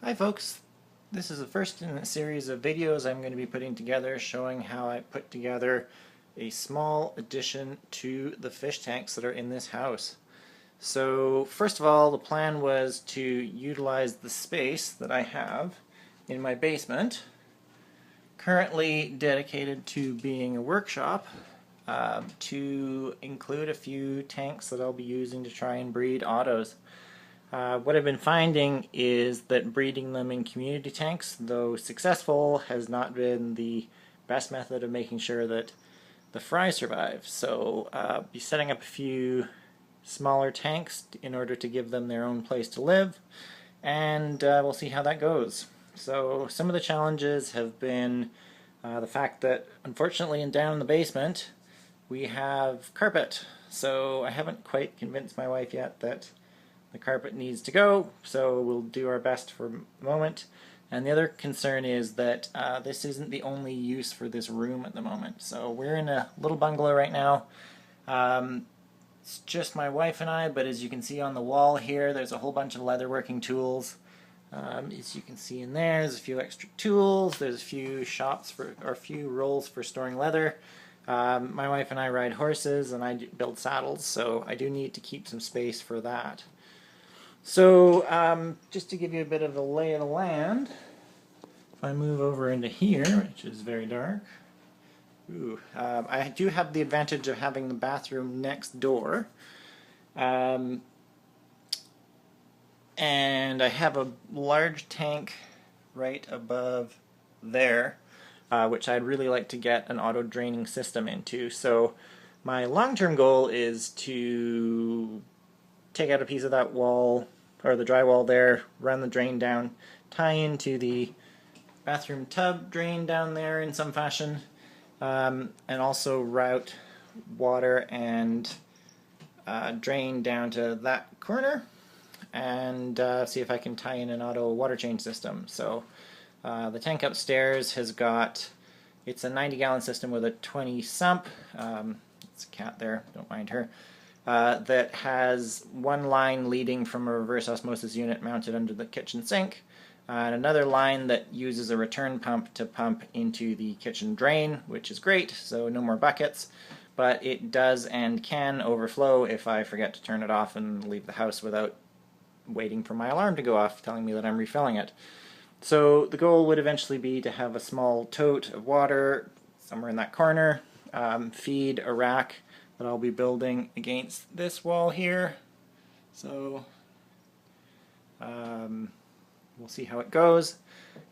Hi folks, this is the first in a series of videos I'm going to be putting together showing how I put together a small addition to the fish tanks that are in this house. So first of all, the plan was to utilize the space that I have in my basement, currently dedicated to being a workshop, to include a few tanks that I'll be using to try and breed ottos. What I've been finding is that breeding them in community tanks, though successful, has not been the best method of making sure that the fry survive. So I'll be setting up a few smaller tanks in order to give them their own place to live, and we'll see how that goes. So some of the challenges have been the fact that unfortunately down in the basement we have carpet. So I haven't quite convinced my wife yet that the carpet needs to go, so we'll do our best for the moment. And the other concern is that this isn't the only use for this room at the moment. So we're in a little bungalow right now. It's just my wife and I, but as you can see on the wall here, there's a whole bunch of leatherworking tools. As you can see in there, there's a few extra tools. There's a few a few rolls for storing leather. My wife and I ride horses, and I build saddles, so I do need to keep some space for that. So just to give you a bit of a lay of the land, if I move over into here, which is very dark, I do have the advantage of having the bathroom next door, and I have a large tank right above there, which I'd really like to get an auto draining system into. So my long-term goal is to take out a piece of that wall, or the drywall there, run the drain down, tie into the bathroom tub drain down there in some fashion, and also route water and drain down to that corner, and see if I can tie in an auto water change system. So the tank upstairs has got, it's a 90-gallon system with a 20 sump. It's a cat there, don't mind her. That has one line leading from a reverse osmosis unit mounted under the kitchen sink, and another line that uses a return pump to pump into the kitchen drain, which is great, so no more buckets, but it does and can overflow if I forget to turn it off and leave the house without waiting for my alarm to go off telling me that I'm refilling it. So the goal would eventually be to have a small tote of water somewhere in that corner, feed a rack that I'll be building against this wall here. So we'll see how it goes.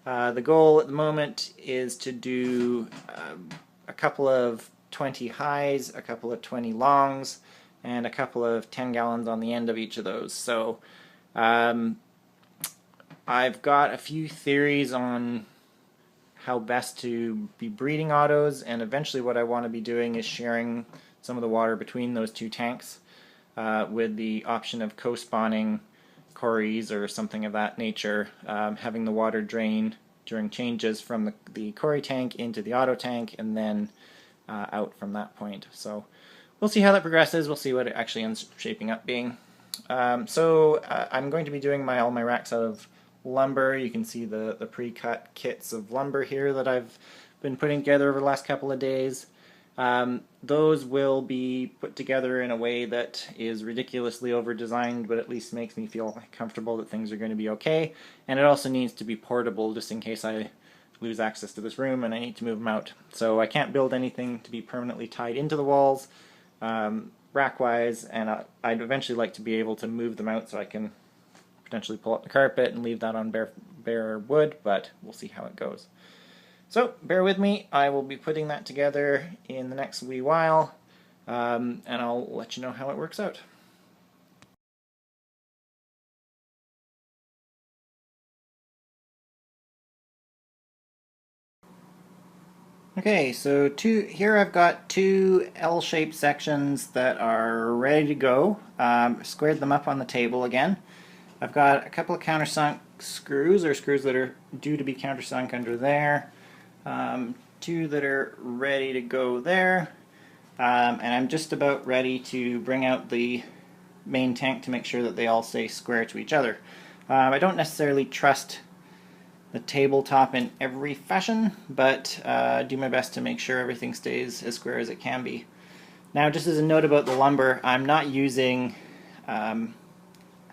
The goal at the moment is to do a couple of 20 highs, a couple of 20 longs, and a couple of 10 gallons on the end of each of those. So I've got a few theories on how best to be breeding ottos, and eventually what I want to be doing is sharing some of the water between those two tanks, with the option of co-spawning cories or something of that nature, having the water drain during changes from the cory tank into the otto tank, and then out from that point. So we'll see how that progresses. We'll see what it actually ends up shaping up being. So I'm going to be doing all my racks out of lumber. You can see the pre-cut kits of lumber here that I've been putting together over the last couple of days. Those will be put together in a way that is ridiculously over-designed, but at least makes me feel comfortable that things are going to be okay. And it also needs to be portable, just in case I lose access to this room and I need to move them out. So I can't build anything to be permanently tied into the walls, rack-wise, and I'd eventually like to be able to move them out so I can potentially pull up the carpet and leave that on bare wood, but we'll see how it goes. So bear with me, I will be putting that together in the next wee while, and I'll let you know how it works out. Okay, so here I've got two L-shaped sections that are ready to go. Squared them up on the table again. I've got a couple of countersunk screws, or screws that are due to be countersunk under there. Two that are ready to go there, and I'm just about ready to bring out the main tank to make sure that they all stay square to each other. I don't necessarily trust the tabletop in every fashion, but do my best to make sure everything stays as square as it can be. Now, just as a note about the lumber, I'm not using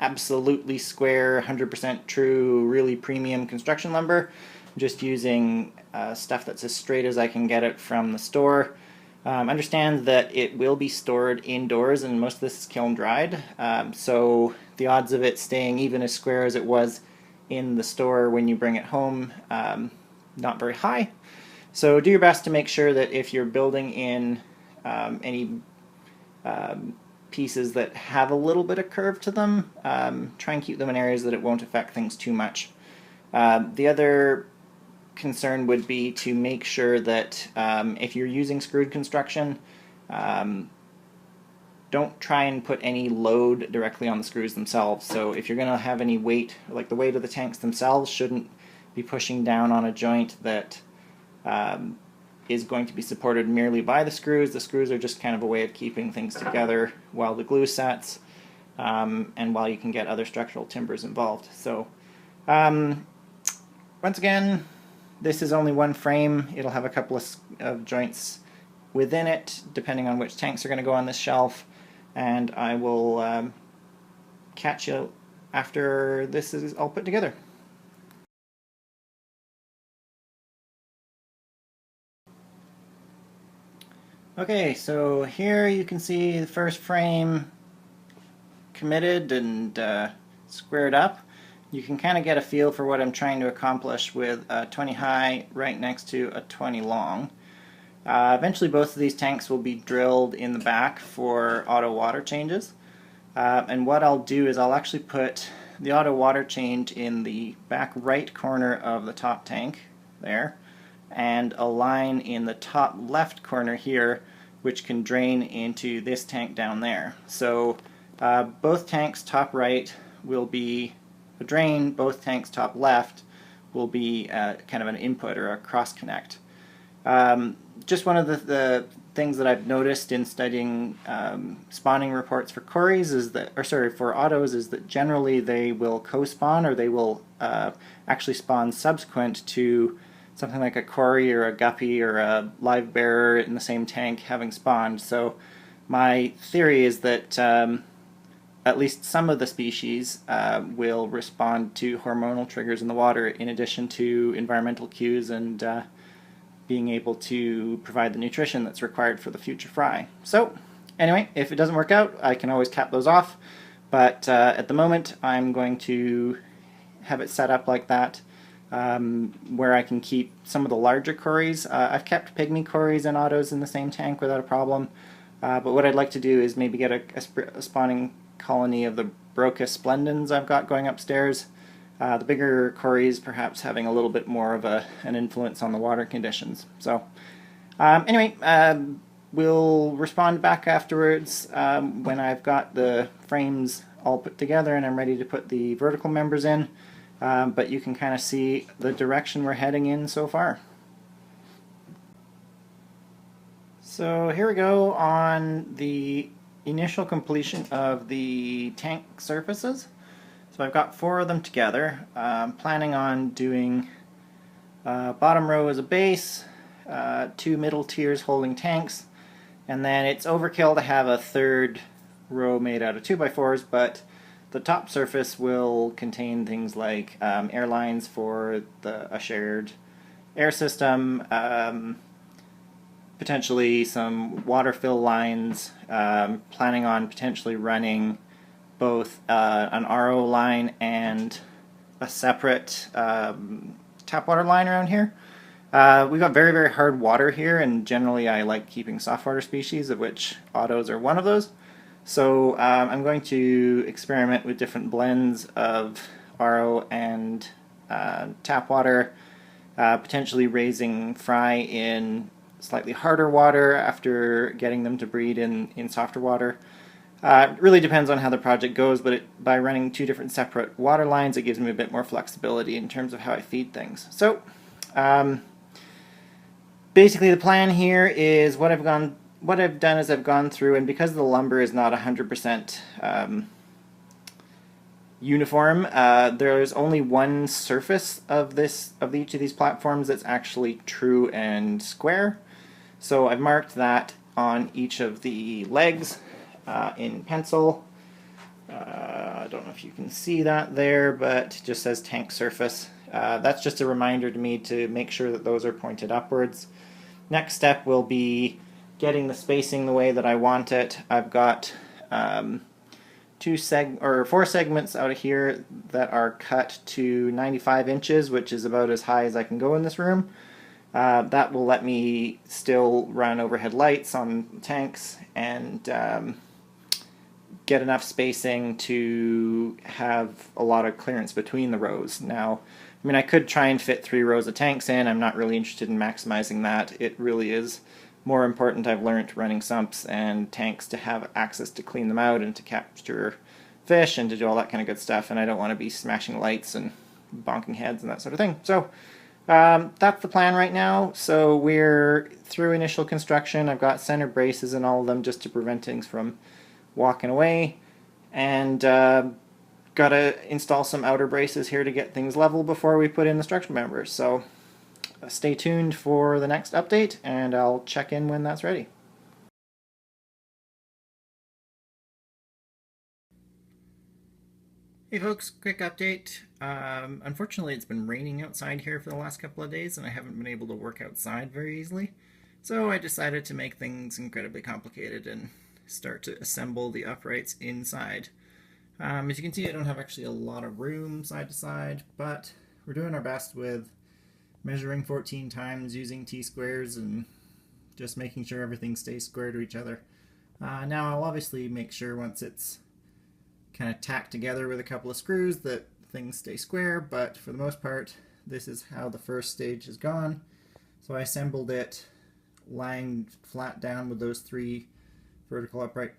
absolutely square, 100% true, really premium construction lumber. I'm just using stuff that's as straight as I can get it from the store. Understand that it will be stored indoors, and most of this is kiln dried, so the odds of it staying even as square as it was in the store when you bring it home, not very high. So do your best to make sure that if you're building in any pieces that have a little bit of curve to them, try and keep them in areas that it won't affect things too much. The other concern would be to make sure that if you're using screwed construction, don't try and put any load directly on the screws themselves. So if you're going to have any weight, like the weight of the tanks themselves shouldn't be pushing down on a joint that is going to be supported merely by the screws. The screws are just kind of a way of keeping things together while the glue sets, and while you can get other structural timbers involved. So once again, this is only one frame. It'll have a couple of joints within it, depending on which tanks are going to go on this shelf. And I will catch you after this is all put together. Okay, so here you can see the first frame committed and squared up. You can kind of get a feel for what I'm trying to accomplish with a 20 high right next to a 20 long. Eventually both of these tanks will be drilled in the back for auto water changes. And what I'll do is I'll actually put the auto water change in the back right corner of the top tank there, and a line in the top left corner here which can drain into this tank down there. So both tanks top right will be a drain, both tanks top left will be kind of an input or a cross connect. Just one of the things that I've noticed in studying spawning reports for Cories is that, or sorry, for autos, is that generally they will co-spawn, or they will actually spawn subsequent to something like a Cory or a Guppy or a live bearer in the same tank having spawned. So my theory is that at least some of the species will respond to hormonal triggers in the water in addition to environmental cues and being able to provide the nutrition that's required for the future fry. So anyway, if it doesn't work out, I can always cap those off, but at the moment I'm going to have it set up like that, where I can keep some of the larger Cories. I've kept pygmy Cories and autos in the same tank without a problem, but what I'd like to do is maybe get a spawning colony of the Broca splendens I've got going upstairs. The bigger Cories perhaps having a little bit more of an influence on the water conditions. So anyway, we'll respond back afterwards when I've got the frames all put together and I'm ready to put the vertical members in, but you can kind of see the direction we're heading in so far. So here we go on the initial completion of the tank surfaces. So I've got 4 of them together. I'm planning on doing bottom row as a base, 2 middle tiers holding tanks, and then it's overkill to have a 3rd row made out of 2x4s, but the top surface will contain things like air lines for a shared air system, potentially some water fill lines, planning on potentially running both an RO line and a separate tap water line around here. We've got very, very hard water here, and generally I like keeping soft water species, of which autos are one of those. So I'm going to experiment with different blends of RO and tap water, potentially raising fry in slightly harder water after getting them to breed in softer water. It really depends on how the project goes, but by running 2 different separate water lines, it gives me a bit more flexibility in terms of how I feed things. So basically the plan here is what I've done is I've gone through, and because the lumber is not 100% uniform. There's only one surface of each of these platforms that's actually true and square. So I've marked that on each of the legs in pencil. I don't know if you can see that there, but it just says tank surface. That's just a reminder to me to make sure that those are pointed upwards. Next step will be getting the spacing the way that I want it. I've got 4 segments out of here that are cut to 95 inches, which is about as high as I can go in this room. That will let me still run overhead lights on tanks and get enough spacing to have a lot of clearance between the rows. Now, I mean, I could try and fit 3 rows of tanks in. I'm not really interested in maximizing that. It really is more important, I've learned, running sumps and tanks to have access to clean them out and to capture fish and to do all that kind of good stuff, and I don't want to be smashing lights and bonking heads and that sort of thing. So that's the plan right now. So we're through initial construction. I've got center braces in all of them just to prevent things from walking away, and gotta install some outer braces here to get things level before we put in the structure members. So stay tuned for the next update, and I'll check in when that's ready. Hey folks, quick update. Unfortunately, it's been raining outside here for the last couple of days, and I haven't been able to work outside very easily. So I decided to make things incredibly complicated and start to assemble the uprights inside. As you can see, I don't have actually a lot of room side to side, but we're doing our best with measuring 14 times using T-squares and just making sure everything stays square to each other. Now I'll obviously make sure once it's kind of tacked together with a couple of screws that things stay square, but for the most part this is how the first stage has gone. So I assembled it lying flat down with those 3 vertical upright,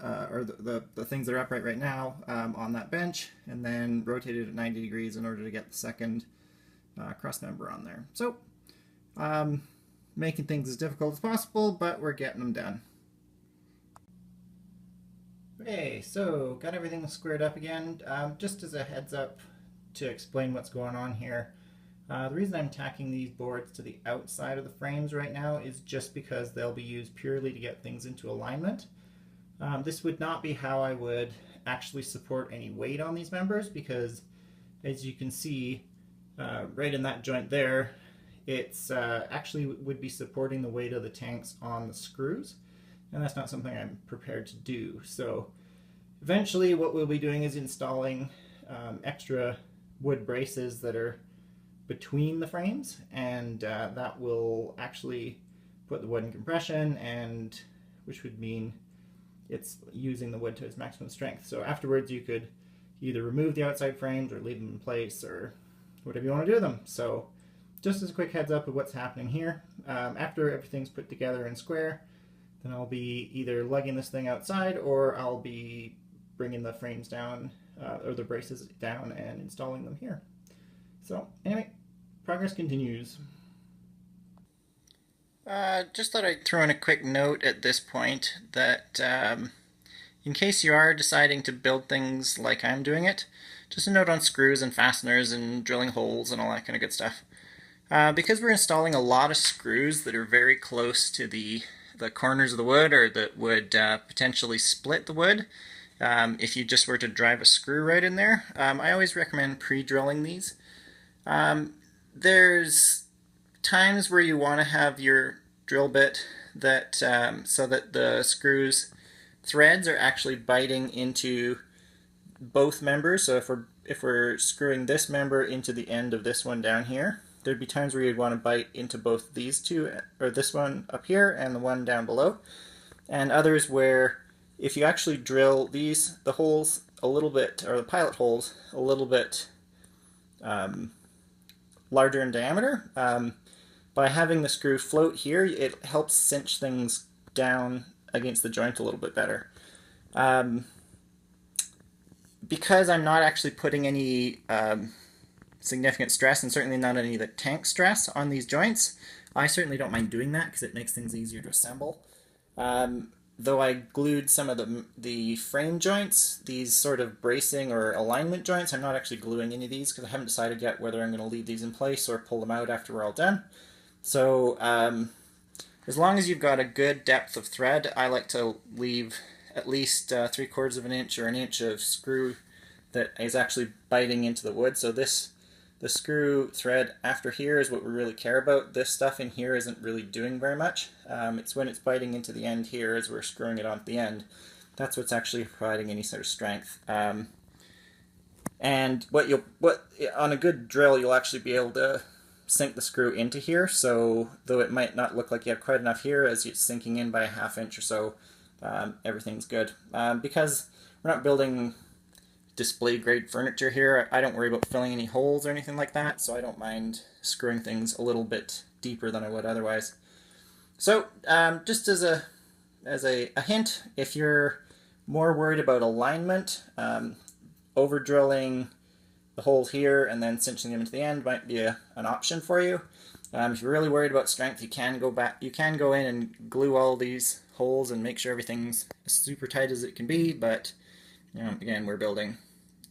or the things that are upright right now on that bench, and then rotated at 90 degrees in order to get the second cross member on there. So making things as difficult as possible, but we're getting them done. Okay, so got everything squared up again. Just as a heads up to explain what's going on here, the reason I'm tacking these boards to the outside of the frames right now is just because they'll be used purely to get things into alignment. This would not be how I would actually support any weight on these members, because as you can see right in that joint there, it's actually would be supporting the weight of the tanks on the screws, and that's not something I'm prepared to do. So eventually what we'll be doing is installing extra wood braces that are between the frames, and that will actually put the wood in compression, and which would mean it's using the wood to its maximum strength. So afterwards you could either remove the outside frames or leave them in place or whatever you want to do with them. So just as a quick heads up of what's happening here, after everything's put together in square, then I'll be either lugging this thing outside, or I'll be bringing the frames down or the braces down and installing them here. So anyway, progress continues. Just thought I'd throw in a quick note at this point that in case you are deciding to build things like I'm doing it, just a note on screws and fasteners and drilling holes and all that kind of good stuff. Because we're installing a lot of screws that are very close to the corners of the wood, or that would potentially split the wood if you just were to drive a screw right in there, I always recommend pre-drilling these. There's times where you want to have your drill bit that so that the screws threads are actually biting into both members. So if we're screwing this member into the end of this one down here, there'd be times where you'd want to bite into both these two, or this one up here and the one down below, and others where if you actually drill the holes a little bit, or the pilot holes a little bit larger in diameter, by having the screw float here, it helps cinch things down against the joint a little bit better. Because I'm not actually putting any significant stress, and certainly not any of the tank stress on these joints, I certainly don't mind doing that because it makes things easier to assemble. though I glued some of the frame joints, these sort of bracing or alignment joints, I'm not actually gluing any of these because I haven't decided yet whether I'm going to leave these in place or pull them out after we're all done. So as long as you've got a good depth of thread, I like to leave at least 3/4 of an inch or an inch of screw that is actually biting into the wood. So the screw thread after here is what we really care about. This stuff in here isn't really doing very much. It's when it's biting into the end here as we're screwing it on at the end. That's what's actually providing any sort of strength. And on a good drill, you'll actually be able to sink the screw into here. So though it might not look like you have quite enough here, as it's sinking in by a 1/2 inch or so, everything's good. Because we're not building display grade furniture here, I don't worry about filling any holes or anything like that, so I don't mind screwing things a little bit deeper than I would otherwise. So just as a hint, if you're more worried about alignment, over drilling the holes here and then cinching them into the end might be an option for you. If you're really worried about strength, you can go in and glue all these holes and make sure everything's as super tight as it can be, but again, we're building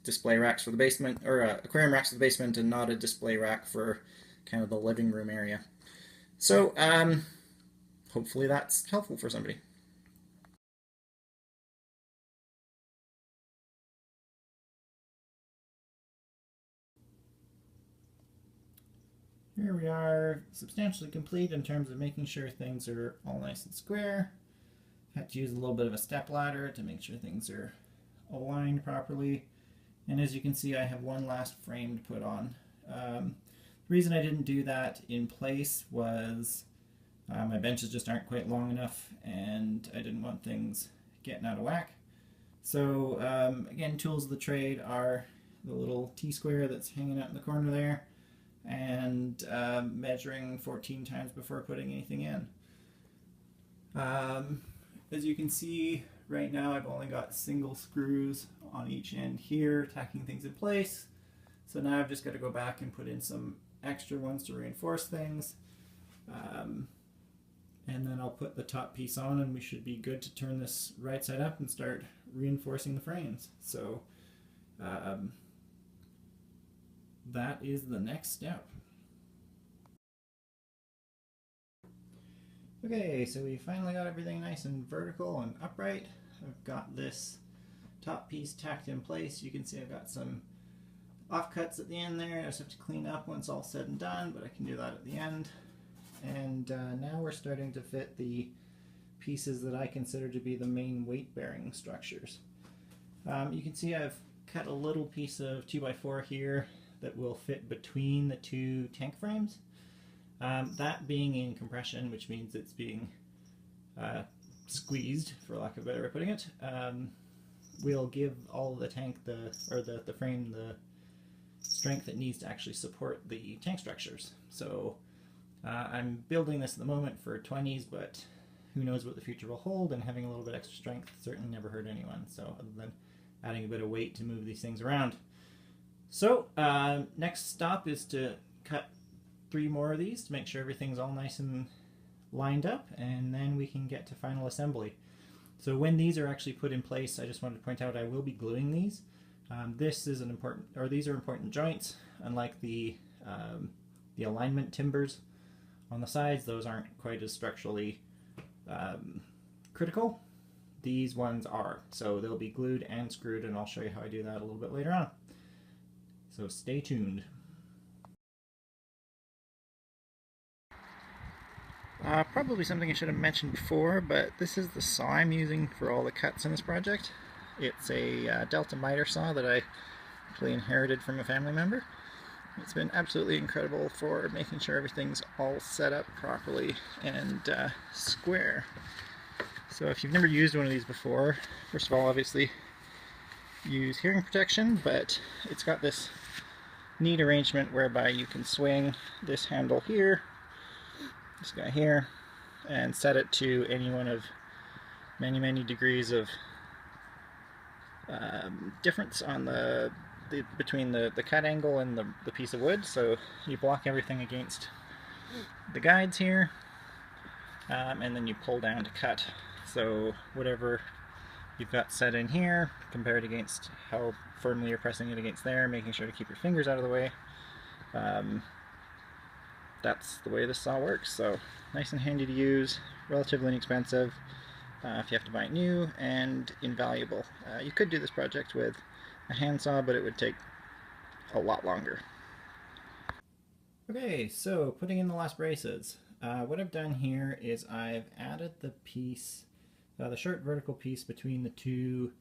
display racks for the basement, or aquarium racks for the basement, and not a display rack for kind of the living room area. So hopefully that's helpful for somebody. Here we are, substantially complete in terms of making sure things are all nice and square. Had to use a little bit of a step ladder to make sure things are aligned properly. And as you can see, I have one last frame to put on. The reason I didn't do that in place was my benches just aren't quite long enough, and I didn't want things getting out of whack. So again, tools of the trade are the little T-square that's hanging out in the corner there, and measuring 14 times before putting anything in. As you can see, right now I've only got single screws on each end here, tacking things in place. So now I've just got to go back and put in some extra ones to reinforce things. And then I'll put the top piece on and we should be good to turn this right side up and start reinforcing the frames. So that is the next step. Okay, so we finally got everything nice and vertical and upright. I've got this top piece tacked in place. You can see I've got some offcuts at the end there. I just have to clean up once all said and done, but I can do that at the end. And now we're starting to fit the pieces that I consider to be the main weight-bearing structures. You can see I've cut a little piece of 2x4 here that will fit between the two tank frames. That being in compression, which means it's being squeezed, for lack of a better way of putting it, will give all of the tank, the frame, the strength it needs to actually support the tank structures. So I'm building this at the moment for 20s, but who knows what the future will hold, and having a little bit extra strength certainly never hurt anyone, so other than adding a bit of weight to move these things around. So next stop is to cut 3 more of these to make sure everything's all nice and lined up, and then we can get to final assembly. So when these are actually put in place, I just wanted to point out I will be gluing these. These are important joints. Unlike the alignment timbers on the sides, those aren't quite as structurally critical. These ones are, so they'll be glued and screwed, and I'll show you how I do that a little bit later on. So stay tuned. Probably something I should have mentioned before, but this is the saw I'm using for all the cuts in this project. It's a Delta mitre saw that I actually inherited from a family member. It's been absolutely incredible for making sure everything's all set up properly and square. So if you've never used one of these before, first of all, obviously use hearing protection, but it's got this neat arrangement whereby you can swing this handle here, this guy here, and set it to any one of many degrees of difference on between the cut angle and the piece of wood. So you block everything against the guides here, and then you pull down to cut. So whatever you've got set in here, compared against how firmly you're pressing it against there, making sure to keep your fingers out of the way. That's the way this saw works. So nice and handy to use, relatively inexpensive if you have to buy it new, and invaluable. You could do this project with a handsaw, but it would take a lot longer. Okay, so putting in the last braces. What I've done here is I've added the piece, the short vertical piece between the two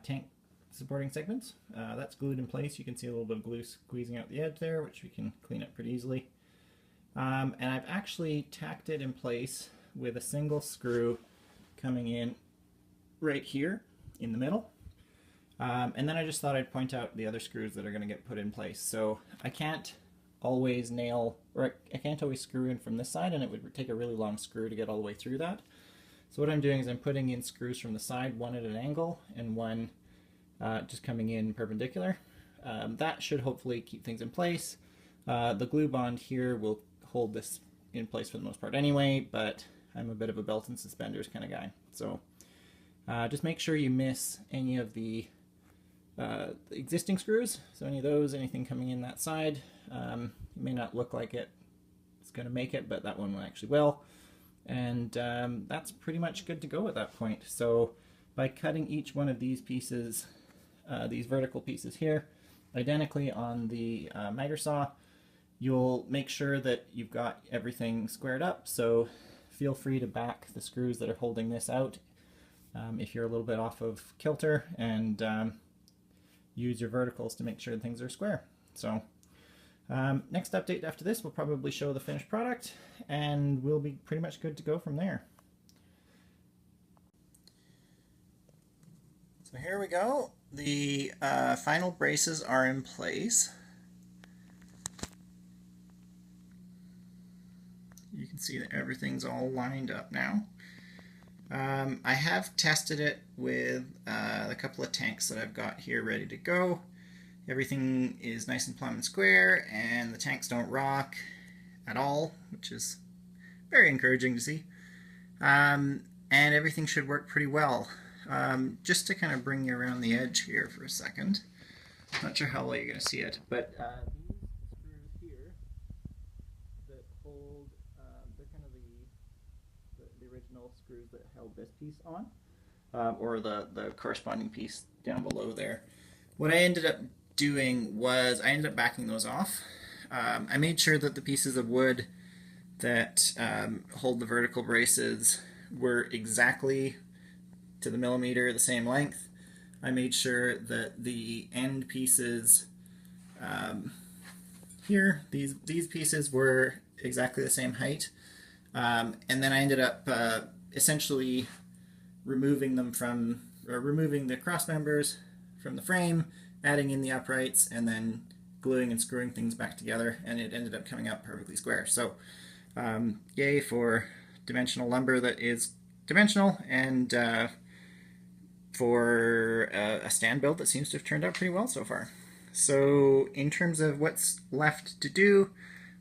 tank supporting segments. That's glued in place. You can see a little bit of glue squeezing out the edge there, which we can clean up pretty easily. And I've actually tacked it in place with a single screw coming in right here in the middle. And then I just thought I'd point out the other screws that are going to get put in place. So I can't always nail, or I can't always screw in from this side, and it would take a really long screw to get all the way through that. So what I'm doing is I'm putting in screws from the side, one at an angle and one just coming in perpendicular. That should hopefully keep things in place. The glue bond here will hold this in place for the most part anyway, but I'm a bit of a belt and suspenders kind of guy. So just make sure you miss any of the existing screws. So any of those, anything coming in that side, it may not look like it's going to make it, but that one actually will. And that's pretty much good to go at that point. So by cutting each one of these pieces, these vertical pieces here, identically on the miter saw, you'll make sure that you've got everything squared up. So feel free to back the screws that are holding this out if you're a little bit off of kilter, and use your verticals to make sure things are square. So next update after this will probably show the finished product, and we'll be pretty much good to go from there. So here we go. The final braces are in place. You can see that everything's all lined up now. I have tested it with a couple of tanks that I've got here ready to go. Everything is nice and plumb and square, and the tanks don't rock at all, which is very encouraging to see. And everything should work pretty well. Just to kind of bring you around the edge here for a second. Not sure how well you're going to see it, but these screws here that hold, they're kind of the original screws that held this piece on, or the corresponding piece down below there. What I ended up doing was I ended up backing those off. I made sure that the pieces of wood that hold the vertical braces were exactly to the millimeter the same length. I made sure that the end pieces here, these pieces were exactly the same height, and then I ended up essentially removing the cross members from the frame, adding in the uprights, and then gluing and screwing things back together, and it ended up coming out perfectly square. So yay for dimensional lumber that is dimensional, and for a stand build that seems to have turned out pretty well so far. So in terms of what's left to do,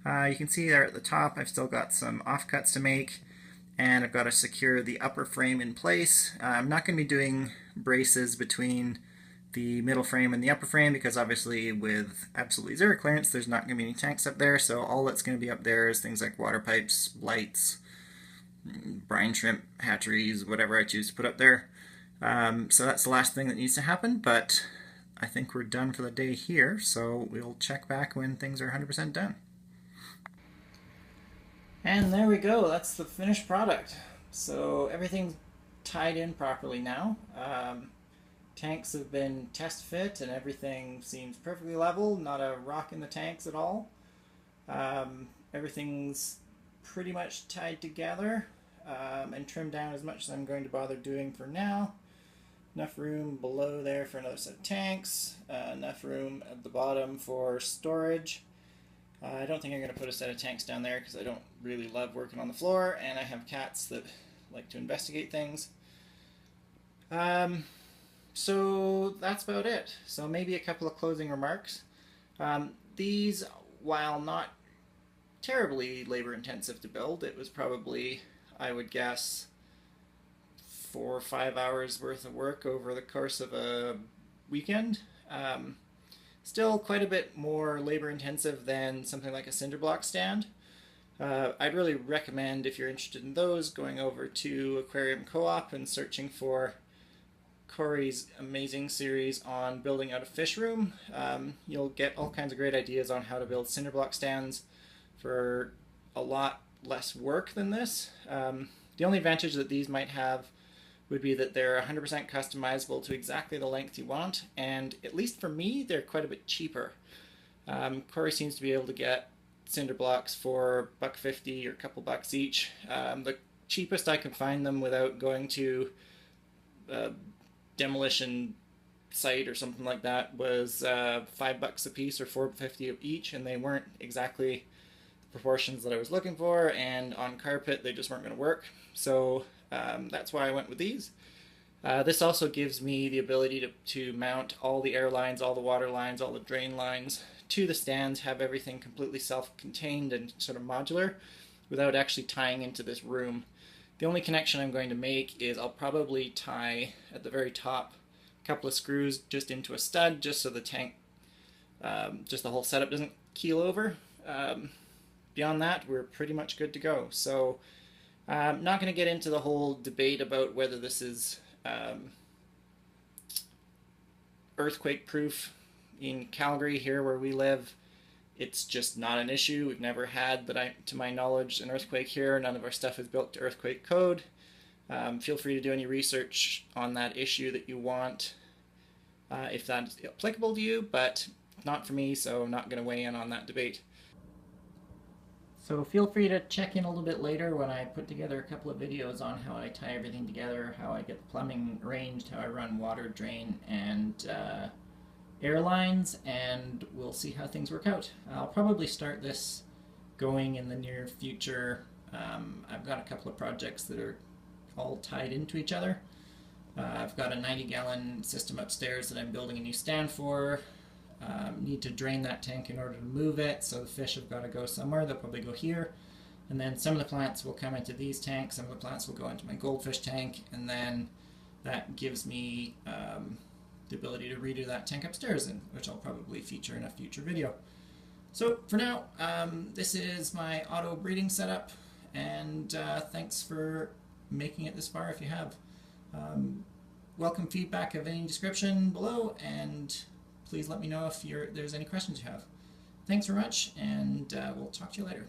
you can see there at the top I've still got some offcuts to make, and I've got to secure the upper frame in place. I'm not going to be doing braces between the middle frame and the upper frame because obviously with absolutely zero clearance there's not going to be any tanks up there, so all that's going to be up there is things like water pipes, lights, brine shrimp, hatcheries, whatever I choose to put up there. So that's the last thing that needs to happen, but I think we're done for the day here, so we'll check back when things are 100% done. And there we go, that's the finished product. So everything's tied in properly now. Tanks have been test fit and everything seems perfectly level, not a rock in the tanks at all. Everything's pretty much tied together and trimmed down as much as I'm going to bother doing for now. Enough room below there for another set of tanks, enough room at the bottom for storage. I don't think I'm going to put a set of tanks down there because I don't really love working on the floor, and I have cats that like to investigate things. So that's about it. So maybe a couple of closing remarks. These, while not terribly labor intensive to build, it was probably, I would guess, 4 or 5 hours worth of work over the course of a weekend. Still quite a bit more labor intensive than something like a cinder block stand. I'd really recommend, if you're interested in those, going over to Aquarium Co Op and searching for Corey's amazing series on building out a fish room. You'll get all kinds of great ideas on how to build cinder block stands for a lot less work than this. The only advantage that these might have would be that they're 100% customizable to exactly the length you want, and at least for me, they're quite a bit cheaper. Corey seems to be able to get cinder blocks for $1.50 or a couple bucks each. The cheapest I could find them without going to a demolition site or something like that was $5 a piece or $4.50 each, and they weren't exactly the proportions that I was looking for, and on carpet they just weren't going to work. So that's why I went with these. This also gives me the ability to mount all the air lines, all the water lines, all the drain lines to the stands, have everything completely self-contained and sort of modular without actually tying into this room. The only connection I'm going to make is I'll probably tie at the very top a couple of screws just into a stud, just so the tank, just the whole setup doesn't keel over. Beyond that, we're pretty much good to go. So I'm not going to get into the whole debate about whether this is earthquake proof. In Calgary, here where we live, it's just not an issue. We've never had, to my knowledge, an earthquake here. None of our stuff is built to earthquake code. Feel free to do any research on that issue that you want, if that's applicable to you, but not for me, so I'm not going to weigh in on that debate. So feel free to check in a little bit later when I put together a couple of videos on how I tie everything together, how I get the plumbing arranged, how I run water, drain, and airlines, and we'll see how things work out. I'll probably start this going in the near future. I've got a couple of projects that are all tied into each other. I've got a 90-gallon system upstairs that I'm building a new stand for. Need to drain that tank in order to move it, so the fish have got to go somewhere. They'll probably go here, and then some of the plants will come into these tanks, some of the plants will go into my goldfish tank, and then that gives me the ability to redo that tank upstairs, which I'll probably feature in a future video. So for now, this is my auto breeding setup, and thanks for making it this far if you have. Welcome feedback of any description below, and please let me know if there's any questions you have. Thanks very much, and we'll talk to you later.